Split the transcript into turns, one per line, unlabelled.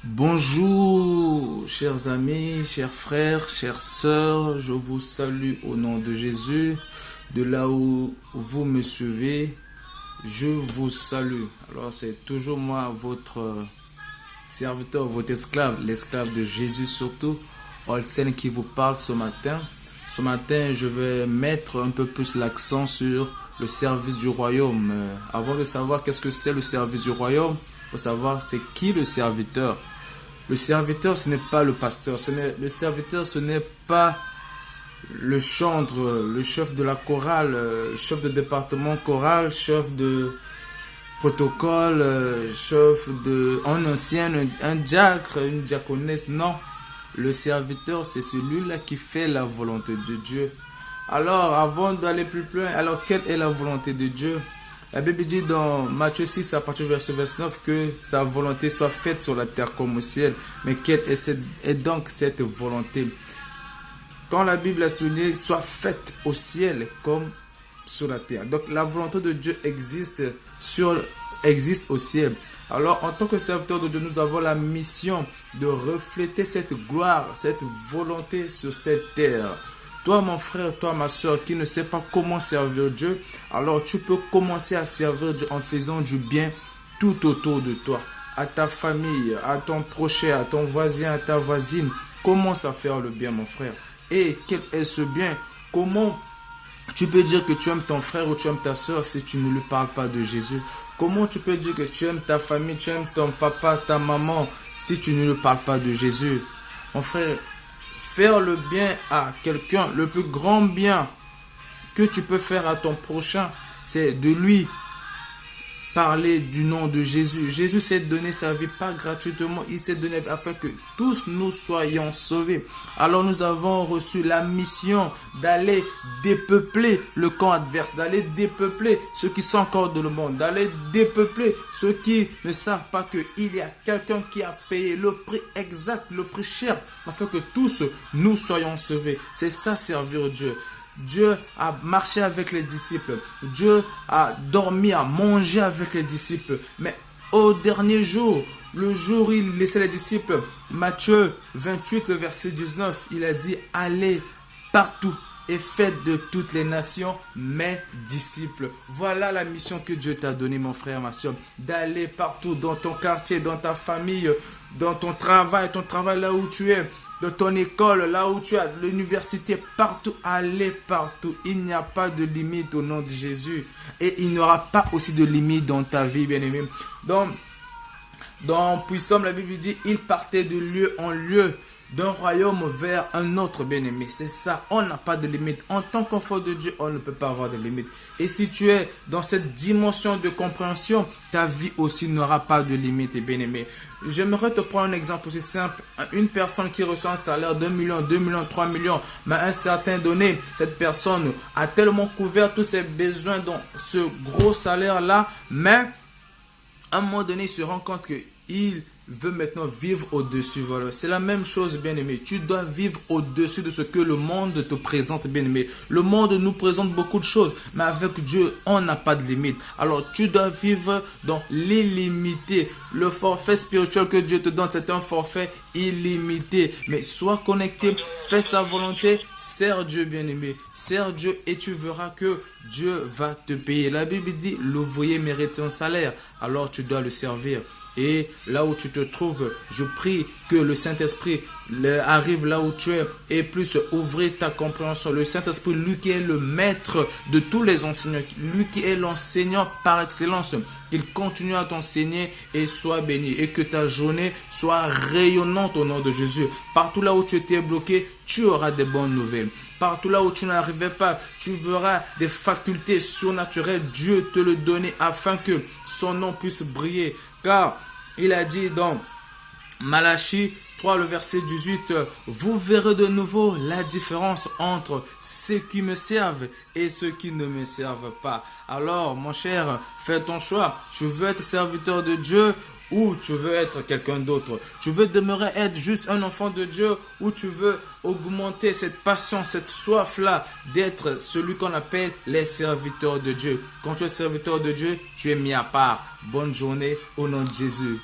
Bonjour, chers amis, chers frères, chères sœurs, je vous salue au nom de Jésus. De là où vous me suivez, je vous salue. Alors c'est toujours moi, votre serviteur, votre esclave, l'esclave de Jésus surtout, Olsen qui vous parle ce matin. Ce matin, je vais mettre un peu plus l'accent sur le service du royaume. Avant de savoir qu'est-ce que c'est le service du royaume, il faut savoir c'est qui le serviteur. Le serviteur, ce n'est pas le pasteur. Le serviteur, ce n'est pas le chantre, le chef de la chorale, chef de département choral, chef de protocole, un ancien, un diacre, une diaconesse. Non, le serviteur, c'est celui-là qui fait la volonté de Dieu. Alors, avant d'aller plus loin, alors quelle est la volonté de Dieu? La Bible dit dans Matthieu 6, à partir du verset 29, que sa volonté soit faite sur la terre comme au ciel. Mais quelle est donc cette volonté? Quand la Bible a souligné, soit faite au ciel comme sur la terre. Donc la volonté de Dieu existe au ciel. Alors en tant que serviteur de Dieu, nous avons la mission de refléter cette gloire, cette volonté sur cette terre. Toi, mon frère, toi, ma soeur, qui ne sais pas comment servir Dieu, alors tu peux commencer à servir Dieu en faisant du bien tout autour de toi, à ta famille, à ton prochain, à ton voisin, à ta voisine. Commence à faire le bien, mon frère. Et quel est ce bien? Comment tu peux dire que tu aimes ton frère ou tu aimes ta soeur si tu ne lui parles pas de Jésus? Comment tu peux dire que tu aimes ta famille, tu aimes ton papa, ta maman si tu ne lui parles pas de Jésus? Mon frère, faire le bien à quelqu'un, le plus grand bien que tu peux faire à ton prochain, c'est de lui parler du nom de Jésus. Jésus s'est donné sa vie pas gratuitement, il s'est donné afin que tous nous soyons sauvés. Alors nous avons reçu la mission d'aller dépeupler le camp adverse, d'aller dépeupler ceux qui sont encore dans le monde, d'aller dépeupler ceux qui ne savent pas qu'il y a quelqu'un qui a payé le prix exact, le prix cher, afin que tous nous soyons sauvés. C'est ça servir Dieu. Dieu a marché avec les disciples. Dieu a dormi, a mangé avec les disciples. Mais au dernier jour, le jour où il laissait les disciples, Matthieu 28, le verset 19, il a dit: allez partout et faites de toutes les nations mes disciples. Voilà la mission que Dieu t'a donnée, mon frère, ma soeur. D'aller partout, dans ton quartier, dans ta famille, dans ton travail là où tu es, de ton école, là où tu as l'université, partout, aller partout. Il n'y a pas de limite au nom de Jésus. Et il n'y aura pas aussi de limite dans ta vie, bien-aimé. Dans Puissant, la Bible dit, il partait de lieu en lieu, d'un royaume vers un autre, bien-aimé. C'est ça, on n'a pas de limite. En tant qu'enfant de Dieu, on ne peut pas avoir de limite. Et si tu es dans cette dimension de compréhension, ta vie aussi n'aura pas de limite, bien-aimé. J'aimerais te prendre un exemple aussi simple. Une personne qui reçoit un salaire d'1 million, 2 millions, 3 millions, mais à un certain donné, cette personne a tellement couvert tous ses besoins dans ce gros salaire-là, mais à un moment donné, il se rend compte qu'il veut maintenant vivre au-dessus. Voilà. C'est la même chose, bien-aimé. Tu dois vivre au-dessus de ce que le monde te présente, bien-aimé. Le monde nous présente beaucoup de choses, mais avec Dieu, on n'a pas de limite. Alors, tu dois vivre dans l'illimité. Le forfait spirituel que Dieu te donne, c'est un forfait illimité. Mais sois connecté, fais sa volonté, sers Dieu, bien-aimé. Sers Dieu et tu verras que Dieu va te payer. La Bible dit, l'ouvrier mérite un salaire. Alors, tu dois le servir. Et là où tu te trouves, je prie que le Saint-Esprit arrive là où tu es et puisse ouvrir ta compréhension. Le Saint-Esprit, lui qui est le maître de tous les enseignants, lui qui est l'enseignant par excellence, qu'il continue à t'enseigner et sois béni. Et que ta journée soit rayonnante au nom de Jésus. Partout là où tu étais bloqué, tu auras des bonnes nouvelles. Partout là où tu n'arrivais pas, tu verras des facultés surnaturelles. Dieu te le donne afin que son nom puisse briller. Car il a dit dans Malachie 3, le verset 18, vous verrez de nouveau la différence entre ceux qui me servent et ceux qui ne me servent pas. Alors, mon cher, fais ton choix. Tu veux être serviteur de Dieu ou tu veux être quelqu'un d'autre? Tu veux demeurer être juste un enfant de Dieu ou tu veux augmenter cette passion, cette soif-là d'être celui qu'on appelle les serviteurs de Dieu? Quand tu es serviteur de Dieu, tu es mis à part. Bonne journée au nom de Jésus.